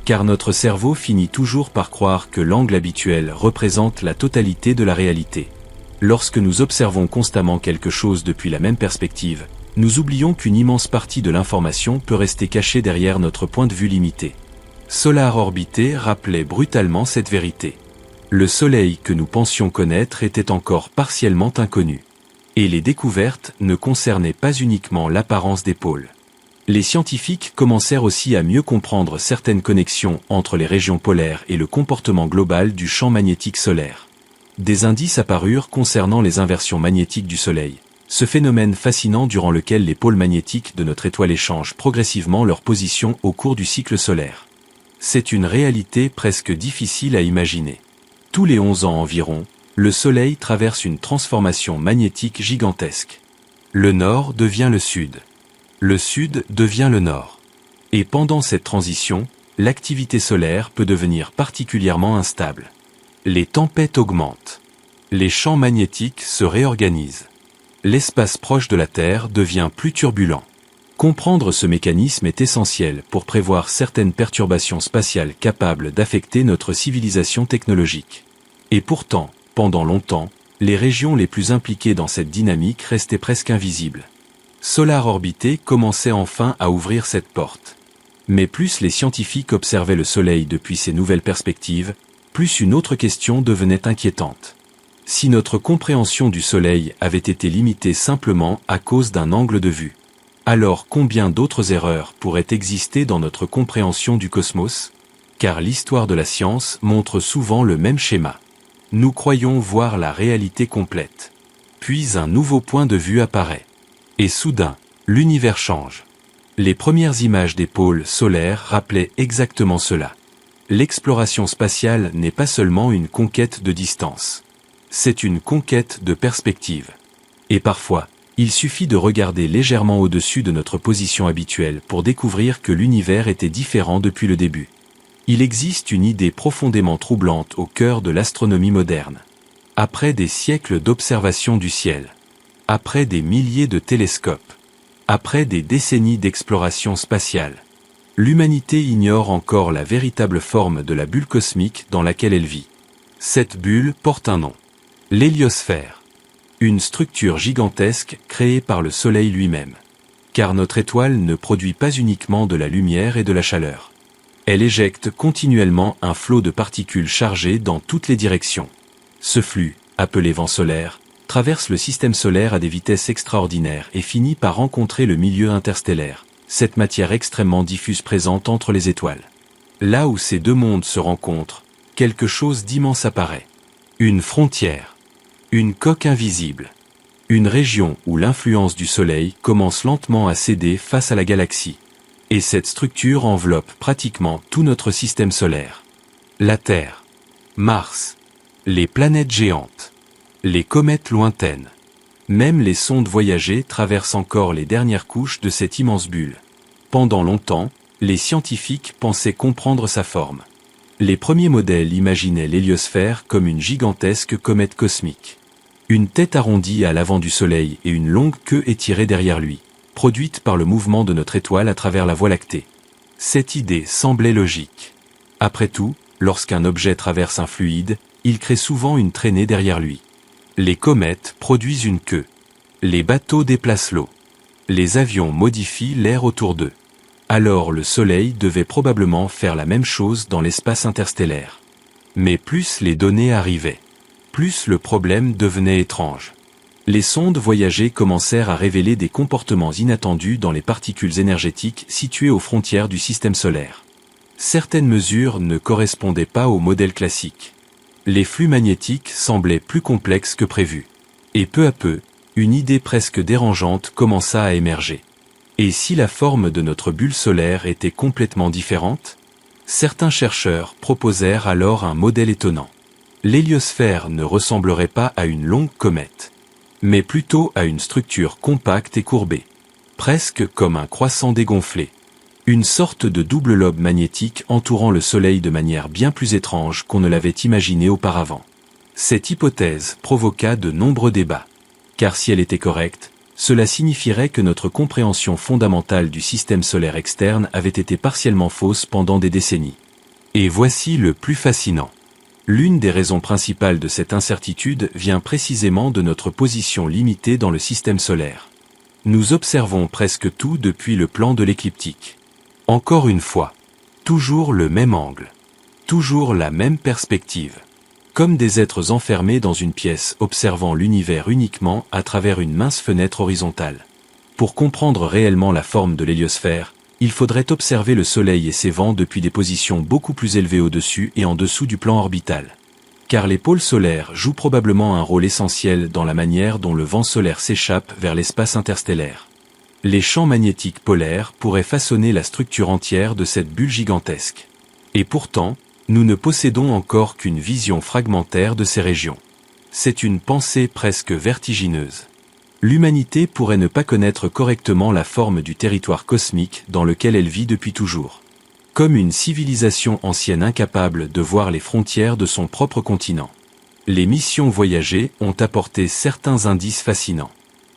A: Car notre cerveau finit toujours par croire que l'angle habituel représente la totalité de la réalité. Lorsque nous observons constamment quelque chose depuis la même perspective, nous oublions qu'une immense partie de l'information peut rester cachée derrière notre point de vue limité. Solar Orbiter rappelait brutalement cette vérité. Le Soleil que nous pensions connaître était encore partiellement inconnu. Et les découvertes ne concernaient pas uniquement l'apparence des pôles. Les scientifiques commencèrent aussi à mieux comprendre certaines connexions entre les régions polaires et le comportement global du champ magnétique solaire. Des indices apparurent concernant les inversions magnétiques du Soleil, ce phénomène fascinant durant lequel les pôles magnétiques de notre étoile échangent progressivement leur position au cours du cycle solaire. C'est une réalité presque difficile à imaginer. Tous les 11 ans environ, le Soleil traverse une transformation magnétique gigantesque. Le nord devient le sud. Le sud devient le nord. Et pendant cette transition, l'activité solaire peut devenir particulièrement instable. Les tempêtes augmentent. Les champs magnétiques se réorganisent. L'espace proche de la Terre devient plus turbulent. Comprendre ce mécanisme est essentiel pour prévoir certaines perturbations spatiales capables d'affecter notre civilisation technologique. Et pourtant, pendant longtemps, les régions les plus impliquées dans cette dynamique restaient presque invisibles. Solar Orbiter commençait enfin à ouvrir cette porte. Mais plus les scientifiques observaient le Soleil depuis ces nouvelles perspectives, plus une autre question devenait inquiétante. Si notre compréhension du Soleil avait été limitée simplement à cause d'un angle de vue, alors combien d'autres erreurs pourraient exister dans notre compréhension du cosmos? Car l'histoire de la science montre souvent le même schéma. Nous croyons voir la réalité complète. Puis un nouveau point de vue apparaît. Et soudain, l'univers change. Les premières images des pôles solaires rappelaient exactement cela. L'exploration spatiale n'est pas seulement une conquête de distance. C'est une conquête de perspective. Et parfois, il suffit de regarder légèrement au-dessus de notre position habituelle pour découvrir que l'univers était différent depuis le début. Il existe une idée profondément troublante au cœur de l'astronomie moderne. Après des siècles d'observation du ciel, après des milliers de télescopes, après des décennies d'exploration spatiale, l'humanité ignore encore la véritable forme de la bulle cosmique dans laquelle elle vit. Cette bulle porte un nom. L'héliosphère. Une structure gigantesque créée par le Soleil lui-même. Car notre étoile ne produit pas uniquement de la lumière et de la chaleur. Elle éjecte continuellement un flot de particules chargées dans toutes les directions. Ce flux, appelé vent solaire, traverse le système solaire à des vitesses extraordinaires et finit par rencontrer le milieu interstellaire, cette matière extrêmement diffuse présente entre les étoiles. Là où ces deux mondes se rencontrent, quelque chose d'immense apparaît. Une frontière. Une coque invisible. Une région où l'influence du Soleil commence lentement à céder face à la galaxie. Et cette structure enveloppe pratiquement tout notre système solaire. La Terre, Mars, les planètes géantes, les comètes lointaines. Même les sondes voyagées traversent encore les dernières couches de cette immense bulle. Pendant longtemps, les scientifiques pensaient comprendre sa forme. Les premiers modèles imaginaient l'héliosphère comme une gigantesque comète cosmique. Une tête arrondie à l'avant du Soleil et une longue queue étirée derrière lui, produite par le mouvement de notre étoile à travers la Voie lactée. Cette idée semblait logique. Après tout, lorsqu'un objet traverse un fluide, il crée souvent une traînée derrière lui. Les comètes produisent une queue. Les bateaux déplacent l'eau. Les avions modifient l'air autour d'eux. Alors le Soleil devait probablement faire la même chose dans l'espace interstellaire. Mais plus les données arrivaient, plus le problème devenait étrange. Les sondes voyagées commencèrent à révéler des comportements inattendus dans les particules énergétiques situées aux frontières du système solaire. Certaines mesures ne correspondaient pas au modèle classique. Les flux magnétiques semblaient plus complexes que prévu. Et peu à peu, une idée presque dérangeante commença à émerger. Et si la forme de notre bulle solaire était complètement différente? Certains chercheurs proposèrent alors un modèle étonnant. L'héliosphère ne ressemblerait pas à une longue comète, mais plutôt à une structure compacte et courbée, presque comme un croissant dégonflé. Une sorte de double lobe magnétique entourant le Soleil de manière bien plus étrange qu'on ne l'avait imaginé auparavant. Cette hypothèse provoqua de nombreux débats, car si elle était correcte, cela signifierait que notre compréhension fondamentale du système solaire externe avait été partiellement fausse pendant des décennies. Et voici le plus fascinant. L'une des raisons principales de cette incertitude vient précisément de notre position limitée dans le système solaire. Nous observons presque tout depuis le plan de l'écliptique. Encore une fois, toujours le même angle, toujours la même perspective. Comme des êtres enfermés dans une pièce observant l'univers uniquement à travers une mince fenêtre horizontale. Pour comprendre réellement la forme de l'héliosphère, il faudrait observer le Soleil et ses vents depuis des positions beaucoup plus élevées au-dessus et en dessous du plan orbital. Car les pôles solaires jouent probablement un rôle essentiel dans la manière dont le vent solaire s'échappe vers l'espace interstellaire. Les champs magnétiques polaires pourraient façonner la structure entière de cette bulle gigantesque. Et pourtant, nous ne possédons encore qu'une vision fragmentaire de ces régions. C'est une pensée presque vertigineuse. L'humanité pourrait ne pas connaître correctement la forme du territoire cosmique dans lequel elle vit depuis toujours. Comme une civilisation ancienne incapable de voir les frontières de son propre continent. Les missions voyagées ont apporté certains indices fascinants.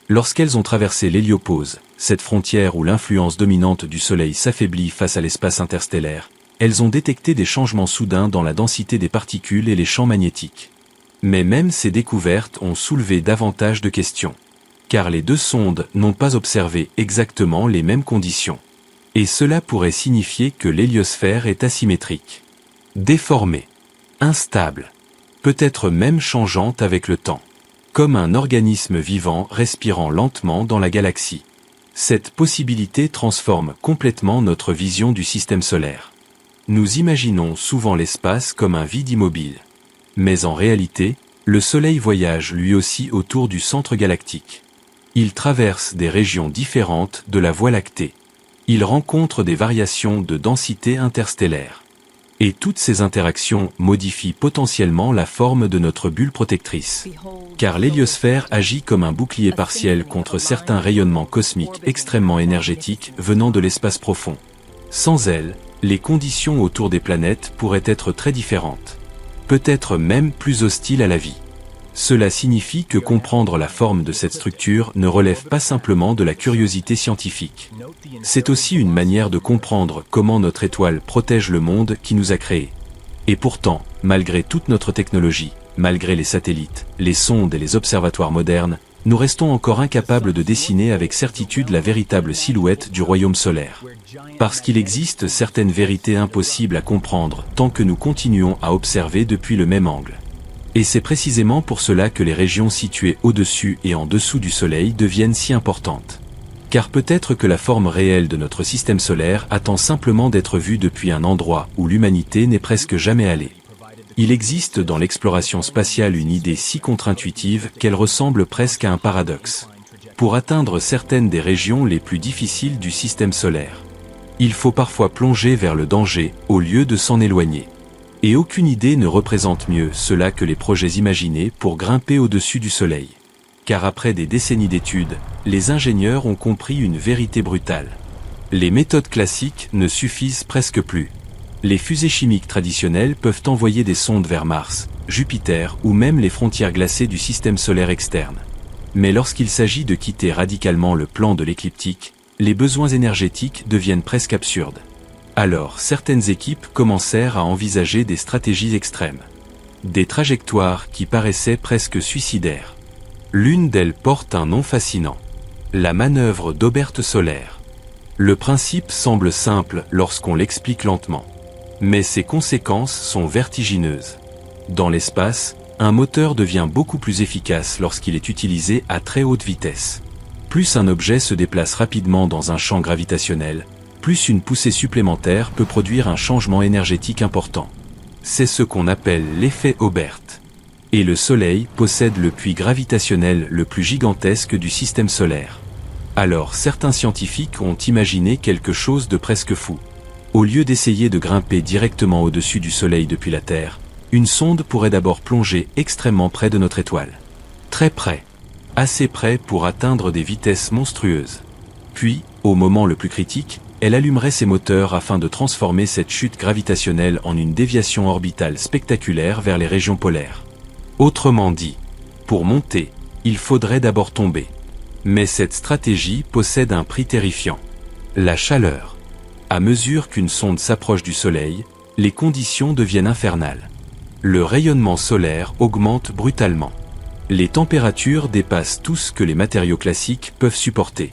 A: Lorsqu'elles ont traversé l'héliopause, cette frontière où l'influence dominante du Soleil s'affaiblit face à l'espace interstellaire, elles ont détecté des changements soudains dans la densité des particules et les champs magnétiques. Mais même ces découvertes ont soulevé davantage de questions. Car les deux sondes n'ont pas observé exactement les mêmes conditions. Et cela pourrait signifier que l'héliosphère est asymétrique, déformée, instable, peut-être même changeante avec le temps, comme un organisme vivant respirant lentement dans la galaxie. Cette possibilité transforme complètement notre vision du système solaire. Nous imaginons souvent l'espace comme un vide immobile. Mais en réalité, le Soleil voyage lui aussi autour du centre galactique. Il traverse des régions différentes de la Voie lactée. Il rencontre des variations de densité interstellaire. Et toutes ces interactions modifient potentiellement la forme de notre bulle protectrice. Car l'héliosphère agit comme un bouclier partiel contre certains rayonnements cosmiques extrêmement énergétiques venant de l'espace profond. Sans elle, les conditions autour des planètes pourraient être très différentes. Peut-être même plus hostiles à la vie. Cela signifie que comprendre la forme de cette structure ne relève pas simplement de la curiosité scientifique. C'est aussi une manière de comprendre comment notre étoile protège le monde qui nous a créés. Et pourtant, malgré toute notre technologie, malgré les satellites, les sondes et les observatoires modernes, nous restons encore incapables de dessiner avec certitude la véritable silhouette du royaume solaire. Parce qu'il existe certaines vérités impossibles à comprendre tant que nous continuons à observer depuis le même angle. Et c'est précisément pour cela que les régions situées au-dessus et en dessous du Soleil deviennent si importantes. Car peut-être que la forme réelle de notre système solaire attend simplement d'être vue depuis un endroit où l'humanité n'est presque jamais allée. Il existe dans l'exploration spatiale une idée si contre-intuitive qu'elle ressemble presque à un paradoxe. Pour atteindre certaines des régions les plus difficiles du système solaire, il faut parfois plonger vers le danger au lieu de s'en éloigner. Et aucune idée ne représente mieux cela que les projets imaginés pour grimper au-dessus du Soleil. Car après des décennies d'études, les ingénieurs ont compris une vérité brutale. Les méthodes classiques ne suffisent presque plus. Les fusées chimiques traditionnelles peuvent envoyer des sondes vers Mars, Jupiter ou même les frontières glacées du système solaire externe. Mais lorsqu'il s'agit de quitter radicalement le plan de l'écliptique, les besoins énergétiques deviennent presque absurdes. Alors, certaines équipes commencèrent à envisager des stratégies extrêmes. Des trajectoires qui paraissaient presque suicidaires. L'une d'elles porte un nom fascinant. La manœuvre d'Oberth solaire. Le principe semble simple lorsqu'on l'explique lentement. Mais ses conséquences sont vertigineuses. Dans l'espace, un moteur devient beaucoup plus efficace lorsqu'il est utilisé à très haute vitesse. Plus un objet se déplace rapidement dans un champ gravitationnel, plus une poussée supplémentaire peut produire un changement énergétique important. C'est ce qu'on appelle l'effet Oberth. Et le Soleil possède le puits gravitationnel le plus gigantesque du système solaire. Alors certains scientifiques ont imaginé quelque chose de presque fou. Au lieu d'essayer de grimper directement au-dessus du Soleil depuis la Terre, une sonde pourrait d'abord plonger extrêmement près de notre étoile. Très près. Assez près pour atteindre des vitesses monstrueuses. Puis, au moment le plus critique, elle allumerait ses moteurs afin de transformer cette chute gravitationnelle en une déviation orbitale spectaculaire vers les régions polaires. Autrement dit, pour monter, il faudrait d'abord tomber. Mais cette stratégie possède un prix terrifiant. La chaleur. À mesure qu'une sonde s'approche du Soleil, les conditions deviennent infernales. Le rayonnement solaire augmente brutalement. Les températures dépassent tout ce que les matériaux classiques peuvent supporter.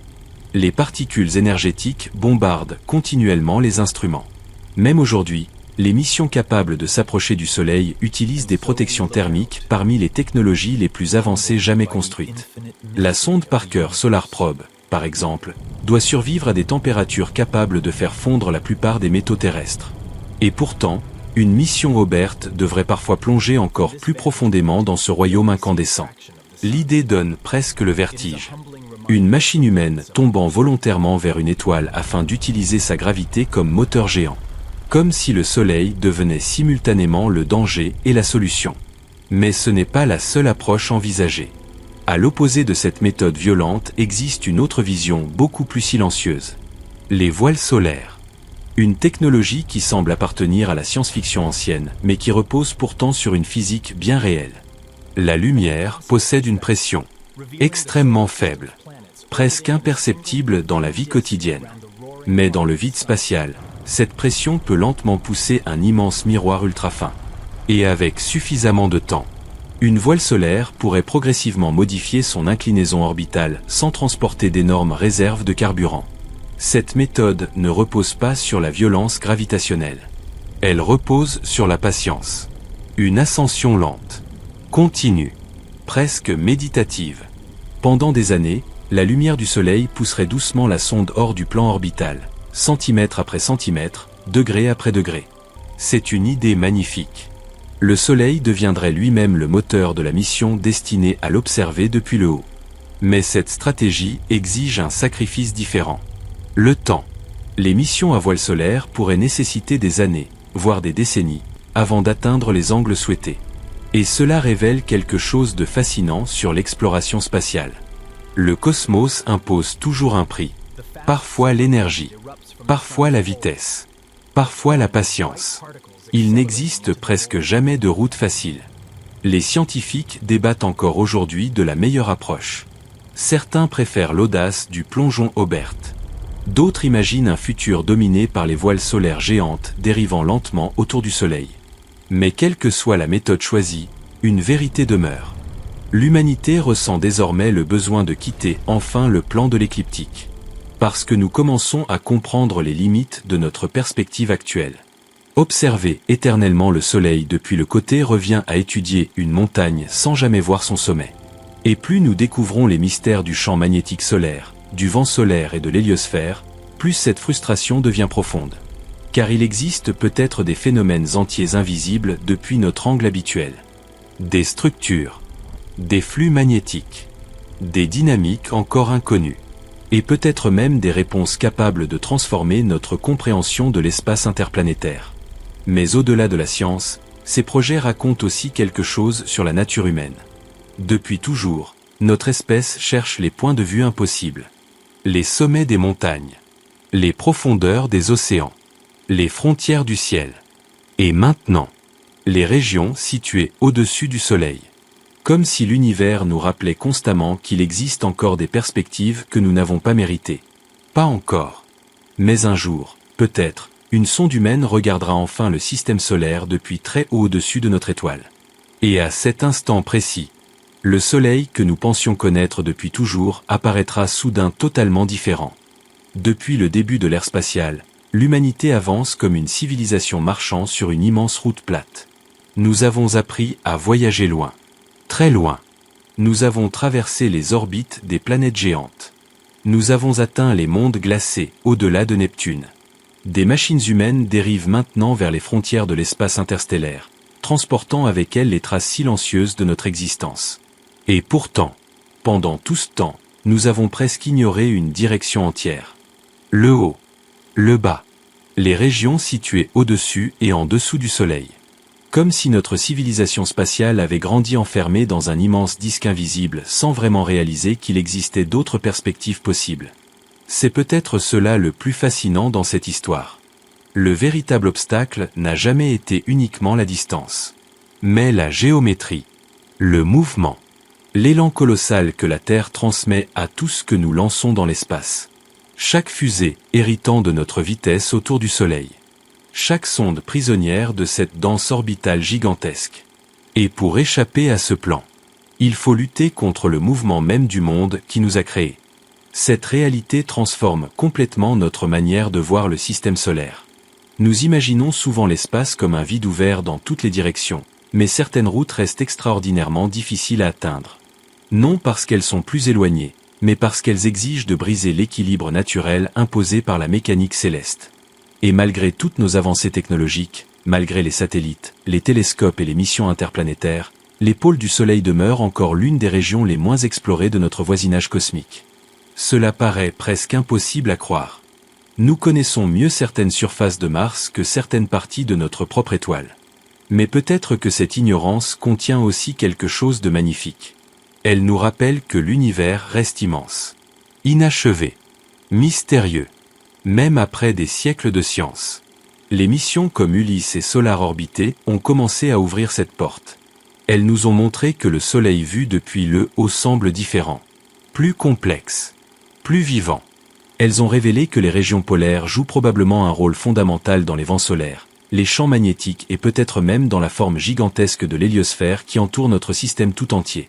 A: Les particules énergétiques bombardent continuellement les instruments. Même aujourd'hui, les missions capables de s'approcher du Soleil utilisent des protections thermiques parmi les technologies les plus avancées jamais construites. La sonde Parker Solar Probe, par exemple, doit survivre à des températures capables de faire fondre la plupart des métaux terrestres. Et pourtant, une mission Oberth devrait parfois plonger encore plus profondément dans ce royaume incandescent. L'idée donne presque le vertige. Une machine humaine tombant volontairement vers une étoile afin d'utiliser sa gravité comme moteur géant. Comme si le Soleil devenait simultanément le danger et la solution. Mais ce n'est pas la seule approche envisagée. À l'opposé de cette méthode violente existe une autre vision beaucoup plus silencieuse. Les voiles solaires. Une technologie qui semble appartenir à la science-fiction ancienne, mais qui repose pourtant sur une physique bien réelle. La lumière possède une pression extrêmement faible, presque imperceptible dans la vie quotidienne. Mais dans le vide spatial, cette pression peut lentement pousser un immense miroir ultra fin. Et avec suffisamment de temps, une voile solaire pourrait progressivement modifier son inclinaison orbitale sans transporter d'énormes réserves de carburant. Cette méthode ne repose pas sur la violence gravitationnelle. Elle repose sur la patience. Une ascension lente, continue, presque méditative. Pendant des années, la lumière du Soleil pousserait doucement la sonde hors du plan orbital, centimètre après centimètre, degré après degré. C'est une idée magnifique. Le Soleil deviendrait lui-même le moteur de la mission destinée à l'observer depuis le haut. Mais cette stratégie exige un sacrifice différent. Le temps. Les missions à voile solaire pourraient nécessiter des années, voire des décennies, avant d'atteindre les angles souhaités. Et cela révèle quelque chose de fascinant sur l'exploration spatiale. Le cosmos impose toujours un prix. Parfois l'énergie, parfois la vitesse, parfois la patience. Il n'existe presque jamais de route facile. Les scientifiques débattent encore aujourd'hui de la meilleure approche. Certains préfèrent l'audace du plongeon Oberth. D'autres imaginent un futur dominé par les voiles solaires géantes dérivant lentement autour du Soleil. Mais quelle que soit la méthode choisie, une vérité demeure. L'humanité ressent désormais le besoin de quitter enfin le plan de l'écliptique. Parce que nous commençons à comprendre les limites de notre perspective actuelle. Observer éternellement le soleil depuis le côté revient à étudier une montagne sans jamais voir son sommet. Et plus nous découvrons les mystères du champ magnétique solaire, du vent solaire et de l'héliosphère, plus cette frustration devient profonde. Car il existe peut-être des phénomènes entiers invisibles depuis notre angle habituel. Des structures, des flux magnétiques, des dynamiques encore inconnues, et peut-être même des réponses capables de transformer notre compréhension de l'espace interplanétaire. Mais au-delà de la science, ces projets racontent aussi quelque chose sur la nature humaine. Depuis toujours, notre espèce cherche les points de vue impossibles. Les sommets des montagnes, les profondeurs des océans, les frontières du ciel. Et maintenant, les régions situées au-dessus du Soleil. Comme si l'univers nous rappelait constamment qu'il existe encore des perspectives que nous n'avons pas méritées. Pas encore. Mais un jour, peut-être, une sonde humaine regardera enfin le système solaire depuis très haut au-dessus de notre étoile. Et à cet instant précis, le Soleil que nous pensions connaître depuis toujours apparaîtra soudain totalement différent. Depuis le début de l'ère spatiale, l'humanité avance comme une civilisation marchant sur une immense route plate. Nous avons appris à voyager loin. Très loin. Nous avons traversé les orbites des planètes géantes. Nous avons atteint les mondes glacés, au-delà de Neptune. Des machines humaines dérivent maintenant vers les frontières de l'espace interstellaire, transportant avec elles les traces silencieuses de notre existence. Et pourtant, pendant tout ce temps, nous avons presque ignoré une direction entière. Le haut, le bas, les régions situées au-dessus et en dessous du Soleil. Comme si notre civilisation spatiale avait grandi enfermée dans un immense disque invisible sans vraiment réaliser qu'il existait d'autres perspectives possibles. C'est peut-être cela le plus fascinant dans cette histoire. Le véritable obstacle n'a jamais été uniquement la distance, mais la géométrie, le mouvement, l'élan colossal que la Terre transmet à tout ce que nous lançons dans l'espace. Chaque fusée héritant de notre vitesse autour du Soleil. Chaque sonde prisonnière de cette danse orbitale gigantesque. Et pour échapper à ce plan, il faut lutter contre le mouvement même du monde qui nous a créés. Cette réalité transforme complètement notre manière de voir le système solaire. Nous imaginons souvent l'espace comme un vide ouvert dans toutes les directions, mais certaines routes restent extraordinairement difficiles à atteindre. Non parce qu'elles sont plus éloignées, mais parce qu'elles exigent de briser l'équilibre naturel imposé par la mécanique céleste. Et malgré toutes nos avancées technologiques, malgré les satellites, les télescopes et les missions interplanétaires, les pôles du Soleil demeurent encore l'une des régions les moins explorées de notre voisinage cosmique. Cela paraît presque impossible à croire. Nous connaissons mieux certaines surfaces de Mars que certaines parties de notre propre étoile. Mais peut-être que cette ignorance contient aussi quelque chose de magnifique. Elle nous rappelle que l'univers reste immense, inachevé, mystérieux, même après des siècles de science. Les missions comme Ulysse et Solar Orbiter ont commencé à ouvrir cette porte. Elles nous ont montré que le Soleil vu depuis le haut semble différent, plus complexe, plus vivant. Elles ont révélé que les régions polaires jouent probablement un rôle fondamental dans les vents solaires, les champs magnétiques et peut-être même dans la forme gigantesque de l'héliosphère qui entoure notre système tout entier.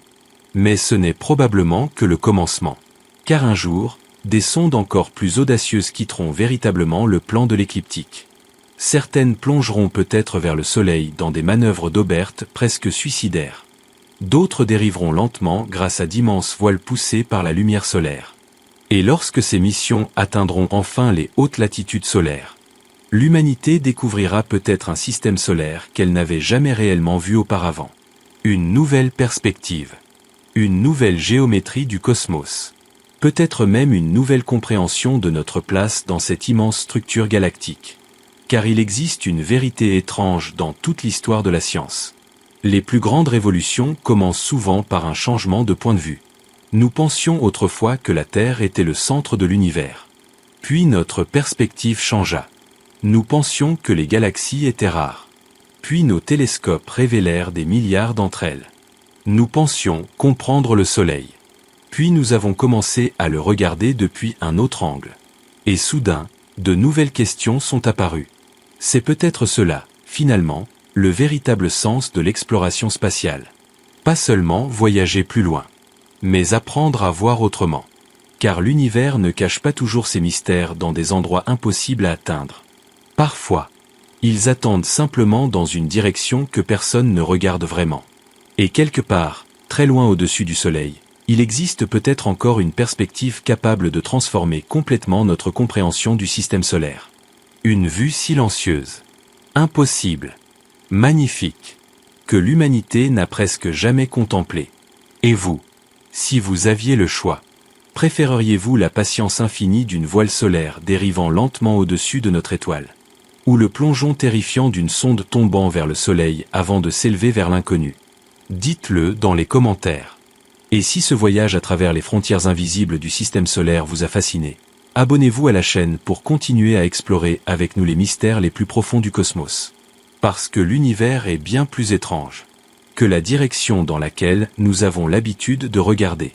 A: Mais ce n'est probablement que le commencement. Car un jour, des sondes encore plus audacieuses quitteront véritablement le plan de l'écliptique. Certaines plongeront peut-être vers le Soleil dans des manœuvres d'Aubert presque suicidaires. D'autres dériveront lentement grâce à d'immenses voiles poussées par la lumière solaire. Et lorsque ces missions atteindront enfin les hautes latitudes solaires, l'humanité découvrira peut-être un système solaire qu'elle n'avait jamais réellement vu auparavant. Une nouvelle perspective. Une nouvelle géométrie du cosmos. Peut-être même une nouvelle compréhension de notre place dans cette immense structure galactique. Car il existe une vérité étrange dans toute l'histoire de la science. Les plus grandes révolutions commencent souvent par un changement de point de vue. Nous pensions autrefois que la Terre était le centre de l'univers. Puis notre perspective changea. Nous pensions que les galaxies étaient rares. Puis nos télescopes révélèrent des milliards d'entre elles. Nous pensions comprendre le Soleil. Puis nous avons commencé à le regarder depuis un autre angle. Et soudain, de nouvelles questions sont apparues. C'est peut-être cela, finalement, le véritable sens de l'exploration spatiale. Pas seulement voyager plus loin, mais apprendre à voir autrement. Car l'univers ne cache pas toujours ses mystères dans des endroits impossibles à atteindre. Parfois, Ils attendent simplement dans une direction que personne ne regarde vraiment. Et quelque part, très loin au-dessus du Soleil, il existe peut-être encore une perspective capable de transformer complètement notre compréhension du système solaire. Une vue silencieuse. Impossible. Magnifique. Que l'humanité n'a presque jamais contemplé. Et vous, si vous aviez le choix, préféreriez-vous la patience infinie d'une voile solaire dérivant lentement au-dessus de notre étoile, ou le plongeon terrifiant d'une sonde tombant vers le Soleil avant de s'élever vers l'inconnu? Dites-le dans les commentaires. Et si ce voyage à travers les frontières invisibles du système solaire vous a fasciné, abonnez-vous à la chaîne pour continuer à explorer avec nous les mystères les plus profonds du cosmos. Parce que l'univers est bien plus étrange que la direction dans laquelle nous avons l'habitude de regarder.